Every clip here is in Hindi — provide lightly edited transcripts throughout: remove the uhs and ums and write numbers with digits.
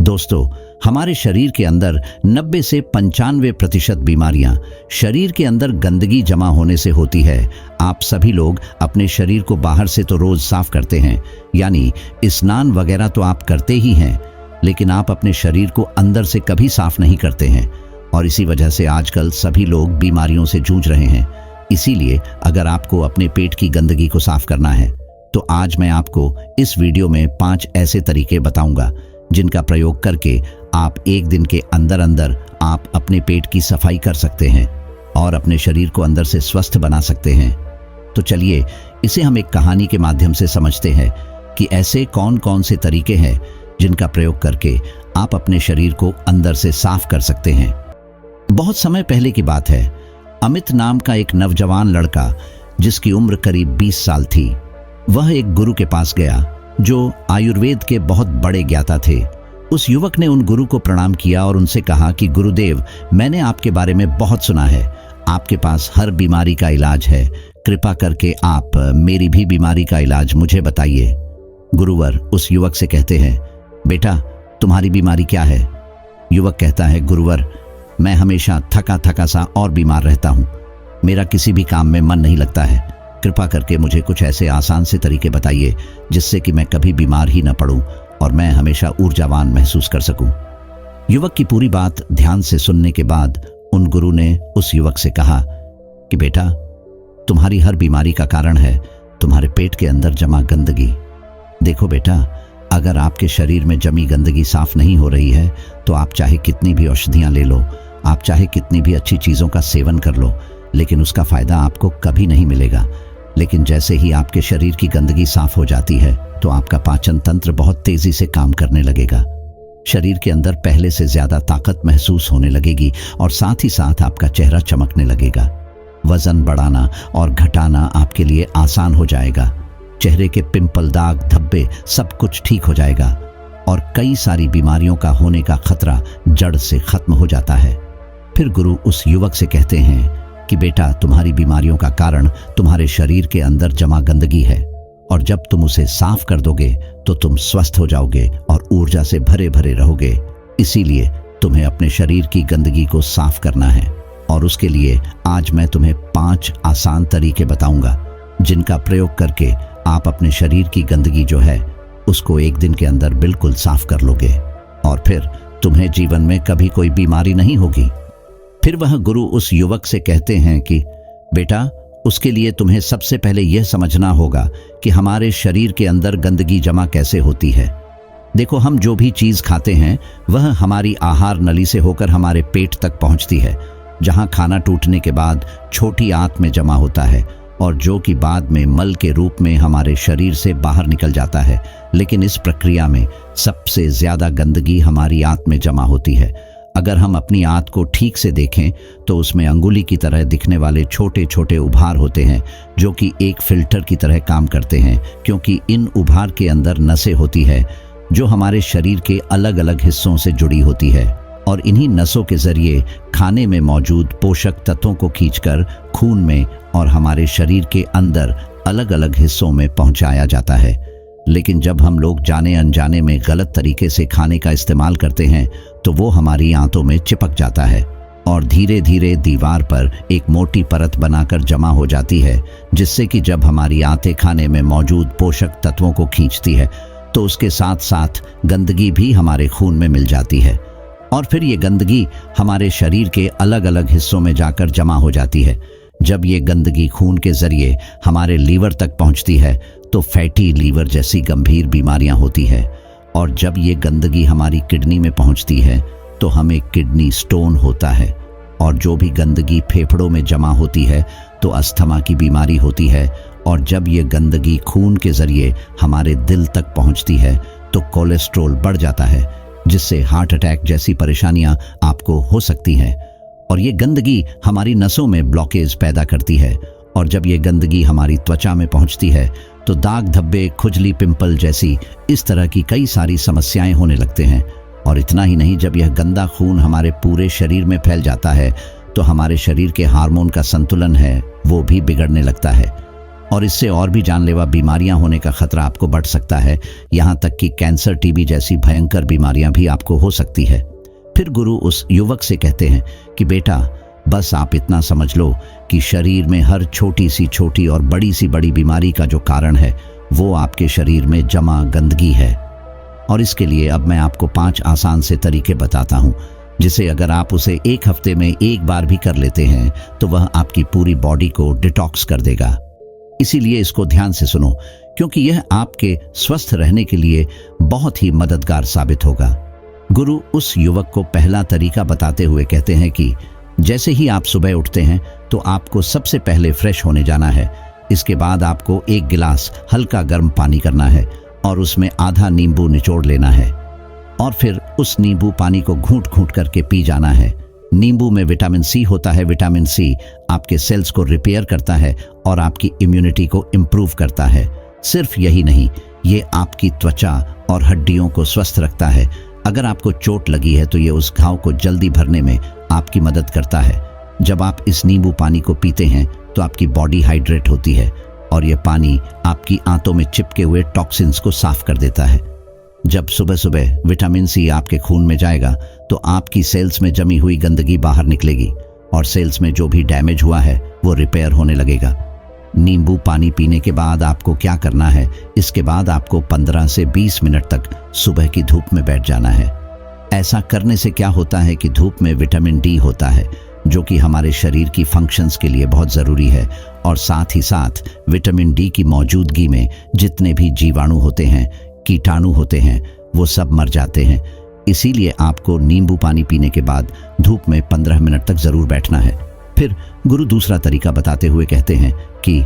दोस्तों, हमारे शरीर के अंदर 90 से 95% बीमारियां शरीर के अंदर गंदगी जमा होने से होती है। आप सभी लोग अपने शरीर को बाहर से तो रोज साफ करते हैं, यानी स्नान वगैरह तो आप करते ही हैं, लेकिन आप अपने शरीर को अंदर से कभी साफ नहीं करते हैं और इसी वजह से आजकल सभी लोग बीमारियों से जूझ रहे हैं। इसीलिए अगर आपको अपने पेट की गंदगी को साफ करना है तो आज मैं आपको इस वीडियो में 5 ऐसे तरीके बताऊंगा जिनका प्रयोग करके आप एक दिन के अंदर अंदर आप अपने पेट की सफाई कर सकते हैं और अपने शरीर को अंदर से स्वस्थ बना सकते हैं। तो चलिए इसे हम एक कहानी के माध्यम से समझते हैं कि ऐसे कौन कौन से तरीके हैं जिनका प्रयोग करके आप अपने शरीर को अंदर से साफ कर सकते हैं। बहुत समय पहले की बात है। अमित नाम का एक नौजवान लड़का, जिसकी उम्र करीब 20 साल थी, वह एक गुरु के पास गया जो आयुर्वेद के बहुत बड़े ज्ञाता थे। उस युवक ने उन गुरु को प्रणाम किया और उनसे कहा कि गुरुदेव, मैंने आपके बारे में बहुत सुना है, आपके पास हर बीमारी का इलाज है, कृपा करके आप मेरी भी बीमारी का इलाज मुझे बताइए। गुरुवर उस युवक से कहते हैं, बेटा तुम्हारी बीमारी क्या है? युवक कहता है, गुरुवर मैं हमेशा थका थका सा और बीमार रहता हूँ, मेरा किसी भी काम में मन नहीं लगता है, कृपा करके मुझे कुछ ऐसे आसान से तरीके बताइए जिससे कि मैं कभी बीमार ही न पड़ूं और मैं हमेशा ऊर्जावान महसूस कर सकूं। युवक की पूरी बात ध्यान से सुनने के बाद उन गुरु ने उस युवक से कहा कि बेटा तुम्हारी हर बीमारी का कारण है तुम्हारे पेट के अंदर जमा गंदगी। देखो बेटा, अगर आपके शरीर में जमी गंदगी साफ नहीं हो रही है तो आप चाहे कितनी भी औषधियां ले लो, आप चाहे कितनी भी अच्छी चीजों का सेवन कर लो, लेकिन उसका फायदा आपको कभी नहीं मिलेगा। लेकिन जैसे ही आपके शरीर की गंदगी साफ हो जाती है तो आपका पाचन तंत्र बहुत तेजी से काम करने लगेगा, शरीर के अंदर पहले से ज्यादा ताकत महसूस होने लगेगी और साथ ही साथ आपका चेहरा चमकने लगेगा। वजन बढ़ाना और घटाना आपके लिए आसान हो जाएगा, चेहरे के पिंपल, दाग, धब्बे सब कुछ ठीक हो जाएगा और कई सारी बीमारियों का होने का खतरा जड़ से खत्म हो जाता है। फिर गुरु उस युवक से कहते हैं कि बेटा तुम्हारी बीमारियों का कारण तुम्हारे शरीर के अंदर जमा गंदगी है और जब तुम उसे साफ कर दोगे तो तुम स्वस्थ हो जाओगे और ऊर्जा से भरे भरे रहोगे। इसीलिए तुम्हें अपने शरीर की गंदगी को साफ करना है और उसके लिए आज मैं तुम्हें 5 आसान तरीके बताऊंगा जिनका प्रयोग करके आप अपने शरीर की गंदगी जो है उसको एक दिन के अंदर बिल्कुल साफ कर लोगे और फिर तुम्हें जीवन में कभी कोई बीमारी नहीं होगी। फिर वह गुरु उस युवक से कहते हैं कि बेटा उसके लिए तुम्हें सबसे पहले यह समझना होगा कि हमारे शरीर के अंदर गंदगी जमा कैसे होती है। देखो, हम जो भी चीज खाते हैं वह हमारी आहार नली से होकर हमारे पेट तक पहुंचती है, जहां खाना टूटने के बाद छोटी आंत में जमा होता है और जो कि बाद में मल के रूप में हमारे शरीर से बाहर निकल जाता है। लेकिन इस प्रक्रिया में सबसे ज्यादा गंदगी हमारी आंत में जमा होती है। अगर हम अपनी आंत को ठीक से देखें तो उसमें अंगुली की तरह दिखने वाले छोटे छोटे उभार होते हैं जो कि एक फिल्टर की तरह काम करते हैं, क्योंकि इन उभार के अंदर नसें होती है जो हमारे शरीर के अलग अलग हिस्सों से जुड़ी होती है और इन्हीं नसों के जरिए खाने में मौजूद पोषक तत्वों को खींचकर खून में और हमारे शरीर के अंदर अलग अलग हिस्सों में पहुंचाया जाता है। लेकिन जब हम लोग जाने अनजाने में गलत तरीके से खाने का इस्तेमाल करते हैं तो वो हमारी आंतों में चिपक जाता है और धीरे धीरे दीवार पर एक मोटी परत बनाकर जमा हो जाती है, जिससे कि जब हमारी आंतें खाने में मौजूद पोषक तत्वों को खींचती है तो उसके साथ साथ गंदगी भी हमारे खून में मिल जाती है और फिर ये गंदगी हमारे शरीर के अलग अलग हिस्सों में जाकर जमा हो जाती है। जब ये गंदगी खून के जरिए हमारे लीवर तक पहुंचती है तो फैटी लीवर जैसी गंभीर बीमारियां होती है और जब ये गंदगी हमारी किडनी में पहुंचती है तो हमें किडनी स्टोन होता है और जो भी गंदगी फेफड़ों में जमा होती है तो अस्थमा की बीमारी होती है और जब ये गंदगी खून के जरिए हमारे दिल तक पहुंचती है तो कोलेस्ट्रॉल बढ़ जाता है, जिससे हार्ट अटैक जैसी परेशानियां आपको हो सकती हैं और ये गंदगी हमारी नसों में ब्लॉकेज पैदा करती है और जब ये गंदगी हमारी त्वचा में पहुंचती है तो दाग, धब्बे, खुजली, पिंपल जैसी इस तरह की कई सारी समस्याएं होने लगते हैं। और इतना ही नहीं, जब यह गंदा खून हमारे पूरे शरीर में फैल जाता है तो हमारे शरीर के हार्मोन का संतुलन है वो भी बिगड़ने लगता है और इससे और भी जानलेवा बीमारियां होने का खतरा आपको बढ़ सकता है। यहाँ तक कि कैंसर, टीबी जैसी भयंकर बीमारियां भी आपको हो सकती है। फिर गुरु उस युवक से कहते हैं कि बेटा, बस आप इतना समझ लो कि शरीर में हर छोटी सी छोटी और बड़ी सी बड़ी बीमारी का जो कारण है वो आपके शरीर में जमा गंदगी है। और इसके लिए अब मैं आपको 5 आसान से तरीके बताता हूँ, जिसे अगर आप उसे 1 हफ्ते में 1 बार भी कर लेते हैं तो वह आपकी पूरी बॉडी को डिटॉक्स कर देगा। इसीलिए इसको ध्यान से सुनो, क्योंकि यह आपके स्वस्थ रहने के लिए बहुत ही मददगार साबित होगा। गुरु उस युवक को पहला तरीका बताते हुए कहते हैं कि जैसे ही आप सुबह उठते हैं तो आपको सबसे पहले फ्रेश होने जाना है। इसके बाद आपको 1 गिलास हल्का गर्म पानी करना है और उसमें आधा नींबू निचोड़ लेना है और फिर उस नींबू पानी को घूंट घूंट करके पी जाना है। नींबू में विटामिन सी होता है। विटामिन सी आपके सेल्स को रिपेयर करता है और आपकी इम्यूनिटी को इम्प्रूव करता है। सिर्फ यही नहीं, ये आपकी त्वचा और हड्डियों को स्वस्थ रखता है। अगर आपको चोट लगी है तो ये उस घाव को जल्दी भरने में आपकी मदद करता है। जब आप इस नींबू पानी को पीते हैं तो आपकी बॉडी हाइड्रेट होती है और ये पानी आपकी आंतों में चिपके हुए टॉक्सिन्स को साफ कर देता है। जब सुबह सुबह विटामिन सी आपके खून में जाएगा तो आपकी सेल्स में जमी हुई गंदगी बाहर निकलेगी और सेल्स में जो भी डैमेज हुआ है वो रिपेयर होने लगेगा। नींबू पानी पीने के बाद आपको क्या करना है? इसके बाद आपको 15 से 20 मिनट तक सुबह की धूप में बैठ जाना है। ऐसा करने से क्या होता है कि धूप में विटामिन डी होता है, जो कि हमारे शरीर की फंक्शंस के लिए बहुत ज़रूरी है। और साथ ही साथ विटामिन डी की मौजूदगी में जितने भी जीवाणु होते हैं, कीटाणु होते हैं, वो सब मर जाते हैं। इसीलिए आपको नींबू पानी पीने के बाद धूप में 15 मिनट तक ज़रूर बैठना है। फिर गुरु दूसरा तरीका बताते हुए कहते हैं कि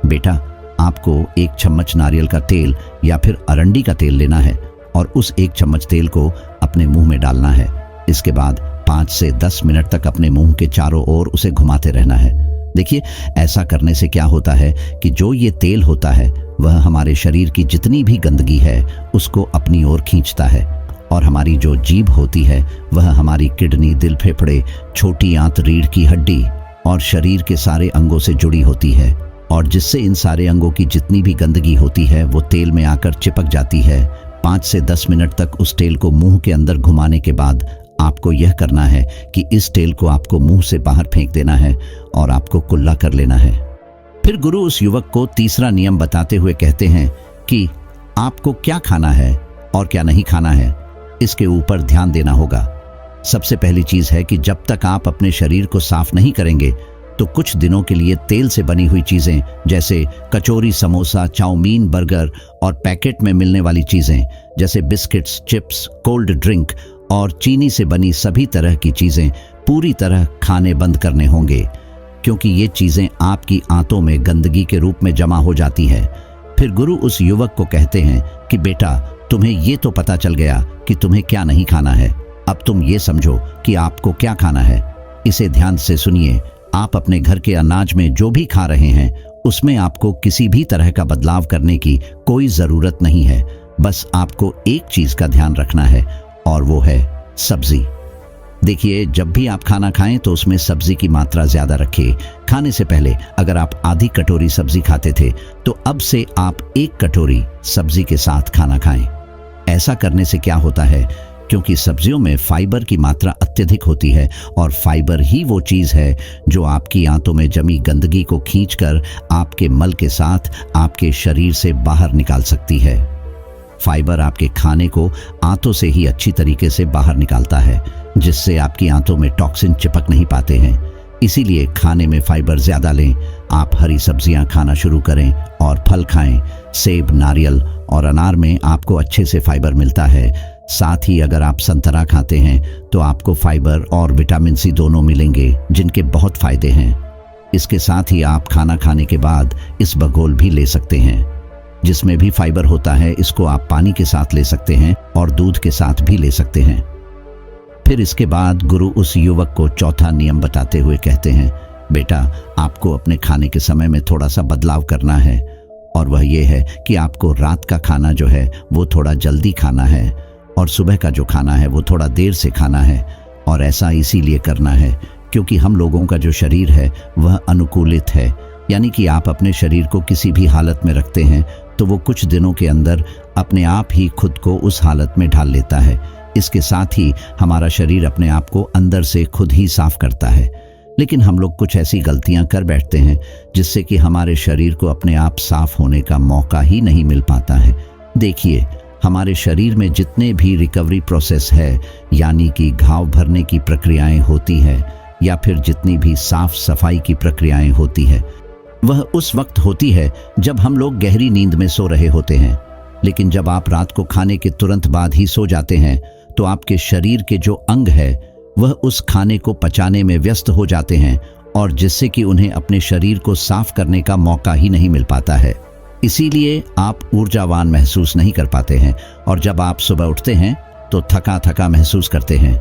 बेटा, आपको 1 चम्मच नारियल का तेल या फिर अरंडी का तेल लेना है और उस 1 चम्मच तेल को अपने मुंह में डालना है। इसके बाद 5 से 10 मिनट तक अपने मुंह के चारों ओर उसे घुमाते रहना है। देखिए, ऐसा करने से क्या होता है कि जो ये तेल होता है वह हमारे शरीर की जितनी भी गंदगी है उसको अपनी ओर खींचता है और हमारी जो जीभ होती है वह हमारी किडनी, दिल, फेफड़े, छोटी आंत, रीढ़ की हड्डी और शरीर के सारे अंगों से जुड़ी होती है और जिससे इन सारे अंगों की जितनी भी गंदगी होती है वो तेल में आकर चिपक जाती है। 5 से 10 मिनट तक उस तेल को मुंह के अंदर घुमाने के बाद आपको यह करना है कि इस तेल को आपको मुंह से बाहर फेंक देना है और आपको कुल्ला कर लेना है। फिर गुरु उस युवक को तीसरा नियम बताते हुए कहते हैं कि आपको क्या खाना है और क्या नहीं खाना है, इसके ऊपर ध्यान देना होगा। सबसे पहली चीज है कि जब तक आप अपने शरीर को साफ नहीं करेंगे तो कुछ दिनों के लिए तेल से बनी हुई चीजें जैसे कचौरी, समोसा, चाउमीन, बर्गर और पैकेट में मिलने वाली चीजें जैसे बिस्किट्स, चिप्स, कोल्ड ड्रिंक और चीनी से बनी सभी तरह की चीजें पूरी तरह खाने बंद करने होंगे, क्योंकि ये चीजें आपकी आंतों में गंदगी के रूप में जमा हो जाती है। फिर गुरु उस युवक को कहते हैं कि बेटा, तुम्हें ये तो पता चल गया कि तुम्हें क्या नहीं खाना है। अब तुम ये समझो कि आपको क्या खाना है। इसे ध्यान से सुनिए। आप अपने घर के अनाज में जो भी खा रहे हैं उसमें आपको किसी भी तरह का बदलाव करने की कोई जरूरत नहीं है। बस आपको एक चीज का ध्यान रखना है और वो है सब्जी। देखिए, जब भी आप खाना खाएं तो उसमें सब्जी की मात्रा ज्यादा रखें। खाने से पहले अगर आप आधी कटोरी सब्जी खाते थे तो अब से आप 1 कटोरी सब्जी के साथ खाना खाएं। ऐसा करने से क्या होता है, क्योंकि सब्जियों में फाइबर की मात्रा अत्यधिक होती है और फाइबर ही वो चीज है जो आपकी आंतों में जमी गंदगी को खींचकर आपके मल के साथ आपके शरीर से बाहर निकाल सकती है। फाइबर आपके खाने को आंतों से ही अच्छी तरीके से बाहर निकालता है, जिससे आपकी आंतों में टॉक्सिन चिपक नहीं पाते हैं। इसीलिए खाने में फाइबर ज्यादा लें। आप हरी सब्जियां खाना शुरू करें और फल खाएं। सेब, नारियल और अनार में आपको अच्छे से फाइबर मिलता है। साथ ही अगर आप संतरा खाते हैं तो आपको फाइबर और विटामिन सी दोनों मिलेंगे, जिनके बहुत फायदे हैं। इसके साथ ही आप खाना खाने के बाद इसबगोल भी ले सकते हैं, जिसमें भी फाइबर होता है। इसको आप पानी के साथ ले सकते हैं और दूध के साथ भी ले सकते हैं। फिर इसके बाद गुरु उस युवक को चौथा नियम बताते हुए कहते हैं, बेटा, आपको अपने खाने के समय में थोड़ा सा बदलाव करना है और वह ये है कि आपको रात का खाना जो है वो थोड़ा जल्दी खाना है और सुबह का जो खाना है वो थोड़ा देर से खाना है। और ऐसा इसीलिए करना है क्योंकि हम लोगों का जो शरीर है वह अनुकूलित है यानी कि आप अपने शरीर को किसी भी हालत में रखते हैं तो वो कुछ दिनों के अंदर अपने आप ही खुद को उस हालत में ढाल लेता है। इसके साथ ही हमारा शरीर अपने आप को अंदर से खुद ही साफ करता है। लेकिन हम लोग कुछ ऐसी गलतियां कर बैठते हैं जिससे कि हमारे शरीर को अपने आप साफ होने का मौका ही नहीं मिल पाता है। देखिए, हमारे शरीर में जितने भी रिकवरी प्रोसेस है, यानी कि घाव भरने की प्रक्रियाएं होती है या फिर जितनी भी साफ सफाई की प्रक्रियाएं होती है, वह उस वक्त होती है जब हम लोग गहरी नींद में सो रहे होते हैं। लेकिन जब आप रात को खाने के तुरंत बाद ही सो जाते हैं तो आपके शरीर के जो अंग है वह उस खाने को पचाने में व्यस्त हो जाते हैं, और जिससे कि उन्हें अपने शरीर को साफ करने का मौका ही नहीं मिल पाता है। इसीलिए आप ऊर्जावान महसूस नहीं कर पाते हैं, और जब आप सुबह उठते हैं तो थका थका महसूस करते हैं।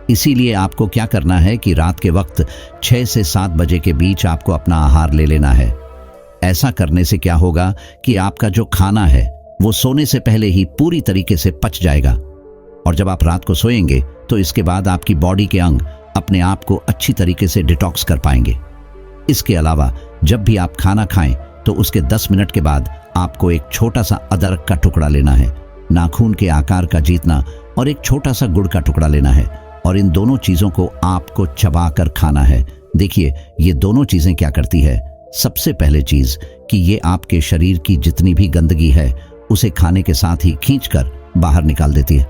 इसीलिए आपको क्या करना है कि रात के वक्त 6 से 7 बजे के बीच आपको अपना आहार ले लेना है। ऐसा करने से क्या होगा कि आपका जो खाना है वो सोने से पहले ही पूरी तरीके से पच जाएगा, और जब आप रात को सोएंगे तो इसके बाद आपकी बॉडी के अंग अपने आप को अच्छी तरीके से डिटॉक्स कर पाएंगे। इसके अलावा जब भी आप खाना खाएं तो उसके 10 मिनट के बाद आपको एक छोटा सा अदरक का टुकड़ा लेना है, नाखून के आकार का जीतना, और एक छोटा सा गुड़ का टुकड़ा लेना है, और इन दोनों चीजों को आपको चबा कर खाना है। देखिए, ये दोनों चीजें क्या करती है। सबसे पहले चीज कि ये आपके शरीर की जितनी भी गंदगी है उसे खाने के साथ ही खींचकर बाहर निकाल देती है,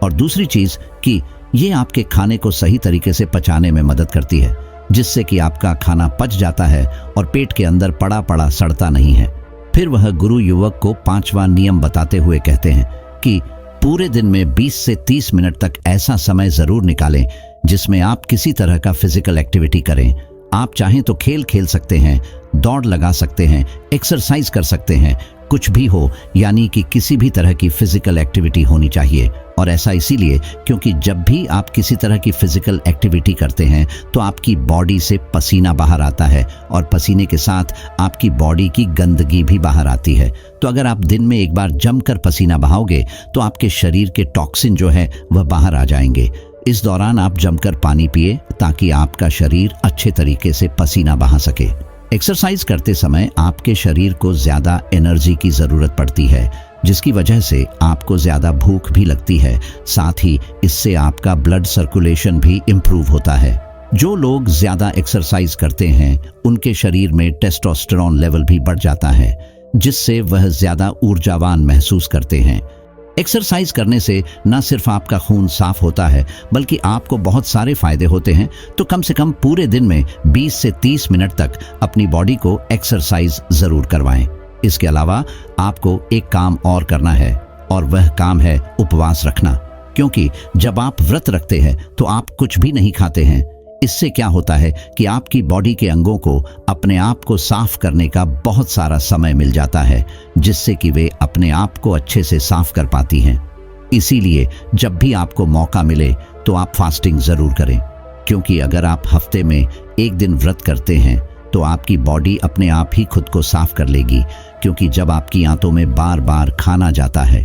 और दूसरी चीज कि ये आपके खाने को सही तरीके से पचाने में मदद करती है, जिससे कि आपका खाना पच जाता है और पेट के अंदर पड़ा पड़ा सड़ता नहीं है। फिर वह गुरु युवक को 5वां नियम बताते हुए कहते हैं कि पूरे दिन में 20 से 30 मिनट तक ऐसा समय जरूर निकालें जिसमें आप किसी तरह का फिजिकल एक्टिविटी करें। आप चाहें तो खेल खेल सकते हैं, दौड़ लगा सकते हैं, एक्सरसाइज कर सकते हैं, कुछ भी हो, यानी कि किसी भी तरह की फिजिकल एक्टिविटी होनी चाहिए। और ऐसा इसीलिए क्योंकि जब भी आप किसी तरह की फिजिकल एक्टिविटी करते हैं तो आपकी बॉडी से पसीना बाहर आता है, और पसीने के साथ आपकी बॉडी की गंदगी भी बाहर आती है। तो अगर आप दिन में एक बार जमकर पसीना बहाओगे तो आपके शरीर के टॉक्सिन जो है वह बाहर आ जाएंगे। इस दौरान आप जमकर पानी पिए ताकि आपका शरीर अच्छे तरीके से पसीना बहा सके। एक्सरसाइज करते समय आपके शरीर को ज्यादा एनर्जी की जरूरत पड़ती है, जिसकी वजह से आपको ज्यादा भूख भी लगती है। साथ ही इससे आपका ब्लड सर्कुलेशन भी इंप्रूव होता है। जो लोग ज्यादा एक्सरसाइज करते हैं उनके शरीर में टेस्टोस्टेरोन लेवल भी बढ़ जाता है, जिससे वह ज्यादा ऊर्जावान महसूस करते हैं। एक्सरसाइज करने से न सिर्फ आपका खून साफ होता है बल्कि आपको बहुत सारे फायदे होते हैं। तो कम से कम पूरे दिन में 20 से 30 मिनट तक अपनी बॉडी को एक्सरसाइज जरूर करवाएं। इसके अलावा आपको एक काम और करना है, और वह काम है उपवास रखना। क्योंकि जब आप व्रत रखते हैं तो आप कुछ भी नहीं खाते हैं। इससे क्या होता है कि आपकी बॉडी के अंगों को अपने आप को साफ करने का बहुत सारा समय मिल जाता है, जिससे कि वे अपने आप को अच्छे से साफ कर पाती हैं। इसीलिए जब भी आपको मौका मिले तो आप फास्टिंग जरूर करें, क्योंकि अगर आप हफ्ते में एक दिन व्रत करते हैं तो आपकी बॉडी अपने आप ही खुद को साफ कर लेगी। क्योंकि जब आपकी आंतों में बार बार खाना जाता है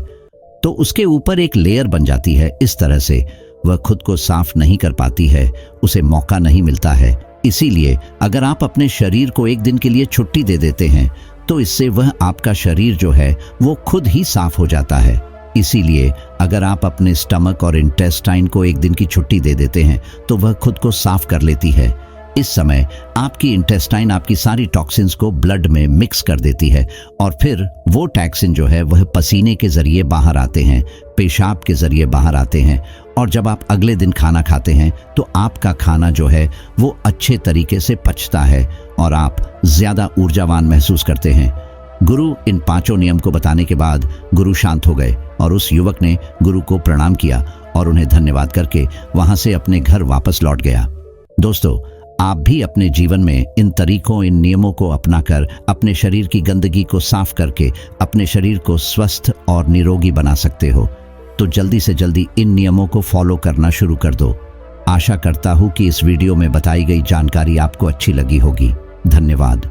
तो उसके ऊपर एक लेयर बन जाती है। इस तरह से वह खुद को साफ नहीं कर पाती है, उसे मौका नहीं मिलता है। इसीलिए अगर आप अपने शरीर को एक दिन के लिए छुट्टी दे देते हैं तो इससे वह आपका शरीर जो है वो खुद ही साफ हो जाता है। इसीलिए अगर आप अपने स्टमक और इंटेस्टाइन को एक दिन की छुट्टी दे देते हैं तो वह खुद को साफ कर लेती है। इस समय आपकी इंटेस्टाइन आपकी सारी टॉक्सिन्स को ब्लड में मिक्स कर देती है, और फिर वो टॉक्सिन जो है वह पसीने के जरिए बाहर आते हैं, पेशाब के जरिए बाहर आते हैं, और जब आप अगले दिन खाना खाते हैं तो आपका खाना जो है वो अच्छे तरीके से पचता है और आप ज्यादा ऊर्जावान महसूस करते हैं। गुरु इन 5 नियम को बताने के बाद गुरु शांत हो गए, और उस युवक ने गुरु को प्रणाम किया और उन्हें धन्यवाद करके वहां से अपने घर वापस लौट गया। दोस्तों, आप भी अपने जीवन में इन तरीकों, इन नियमों को अपनाकर अपने शरीर की गंदगी को साफ करके अपने शरीर को स्वस्थ और निरोगी बना सकते हो। तो जल्दी से जल्दी इन नियमों को फॉलो करना शुरू कर दो। आशा करता हूं कि इस वीडियो में बताई गई जानकारी आपको अच्छी लगी होगी। धन्यवाद।